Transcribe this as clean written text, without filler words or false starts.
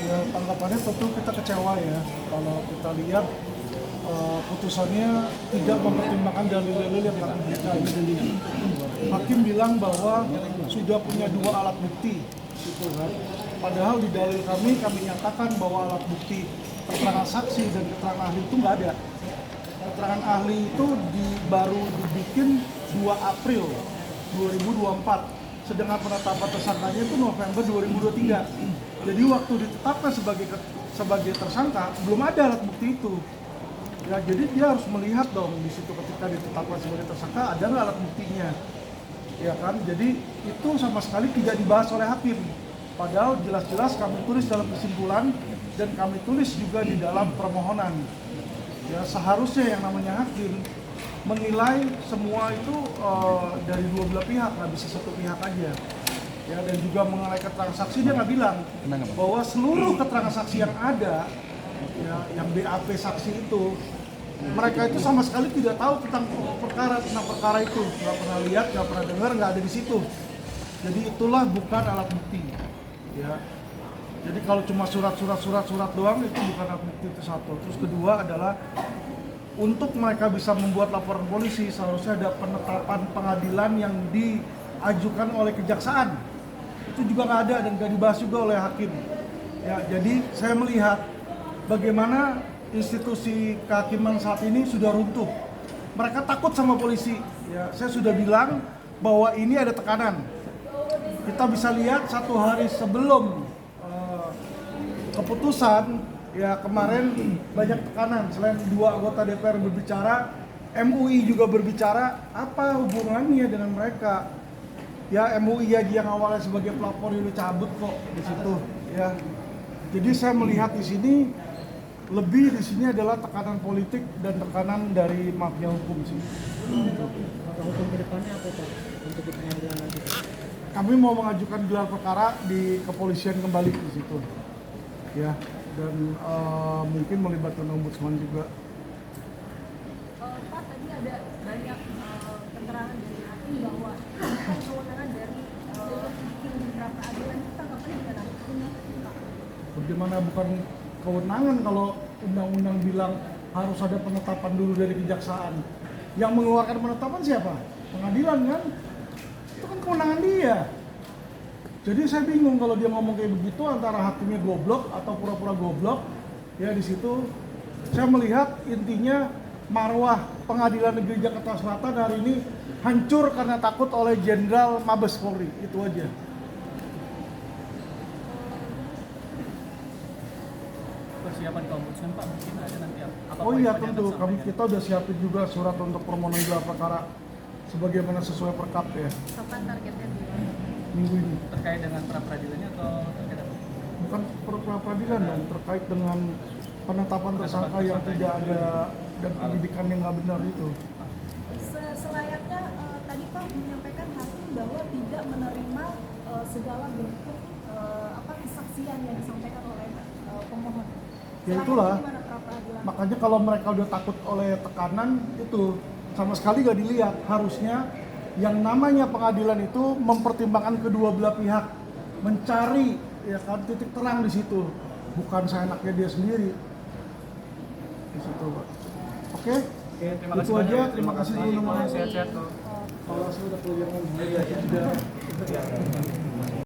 Ya, tanggapannya tentu kita kecewa ya kalau kita lihat putusannya tidak mempertimbangkan dalil-dalil yang kami berikan. Hakim bilang bahwa sudah punya 2 alat bukti, gitu kan. Padahal di dalil kami nyatakan bahwa alat bukti keterangan saksi dan keterangan ahli itu nggak ada. Keterangan ahli itu baru dibikin 2 April 2024, sedangkan penetapan tersangkanya itu November 2023. Jadi waktu ditetapkan sebagai tersangka belum ada alat bukti itu. Ya, jadi dia harus melihat dong di situ ketika ditetapkan sebagai tersangka ada nggak alat buktinya, ya kan? Jadi itu sama sekali tidak dibahas oleh hakim. Padahal jelas-jelas kami tulis dalam kesimpulan dan kami tulis juga di dalam permohonan. Ya, seharusnya yang namanya hakim menilai semua itu dari 2 belah pihak, nggak bisa satu pihak aja. Ya, dan juga mengenai keterangan saksi dia nggak bilang bahwa seluruh keterangan saksi yang ada, ya, yang BAP saksi itu, mereka itu sama sekali tidak tahu tentang perkara itu, nggak pernah lihat, nggak pernah dengar, nggak ada di situ. Jadi itulah bukan alat bukti. Ya. Jadi kalau cuma surat doang itu bukan alat bukti, itu satu. Terus kedua adalah untuk mereka bisa membuat laporan polisi seharusnya ada penetapan pengadilan yang diajukan oleh kejaksaan. Itu juga nggak ada dan nggak dibahas juga oleh hakim. Ya, jadi saya melihat bagaimana institusi kehakiman saat ini sudah runtuh. Mereka takut sama polisi. Ya, saya sudah bilang bahwa ini ada tekanan. Kita bisa lihat 1 hari sebelum keputusan, ya kemarin banyak tekanan. Selain 2 anggota DPR berbicara, MUI juga berbicara. Apa hubungannya dengan mereka? Ya, MUI aja yang awalnya sebagai pelapor itu cabut kok di situ. Ya, jadi saya melihat di sini lebih adalah tekanan politik dan tekanan dari mafia hukum sih. Maka hukum ke depannya apa Pak untuk di pengadilan nanti? Kami mau mengajukan gelar perkara di kepolisian kembali di situ. Ya, dan mungkin melibatkan ombudsman juga. Pak, tadi ada banyak keterangan dari hakim bahwa bukan kewenangan dari hakim pra peradilan, itu tanggapannya gimana? Bagaimana bukan kewenangan kalau undang-undang bilang harus ada penetapan dulu dari kejaksaan. Yang mengeluarkan penetapan siapa? Pengadilan kan? Itu kan kewenangan dia. Jadi saya bingung kalau dia ngomong kayak begitu antara hakimnya goblok atau pura-pura goblok. Ya, di situ saya melihat intinya marwah Pengadilan Negeri Jakarta Selatan hari ini hancur karena takut oleh Jenderal Mabes Polri. Itu aja. Persiapan ke ombudsman Pak mungkin ada nanti apa? Oh iya, tentu kita udah siapin juga surat untuk permohonan gelar perkara sebagaimana sesuai perkap ya. Kapan targetnya? Minggu ini. Terkait dengan pra peradilannya atau terkait apa? Bukan pra peradilan dong, terkait dengan penetapan tersangka yang tidak ada dan penyidikan yang nggak benar itu. Selayaknya tadi Pak menyampaikan hakim bahwa tidak menerima segala bentuk kesaksian yang disampaikan oleh pemohon. Ya itulah, Gimana pra peradilan? makanya kalau mereka udah takut oleh tekanan itu sama sekali nggak dilihat. Harusnya yang namanya pengadilan itu mempertimbangkan kedua belah pihak, mencari ya kan titik terang di situ, bukan seenaknya dia sendiri di situ, Pak. Oke? Terima Itu kasih aja. banyak. Terima kasih teman-teman. Sehat-sehat. Kalau saya udah keluar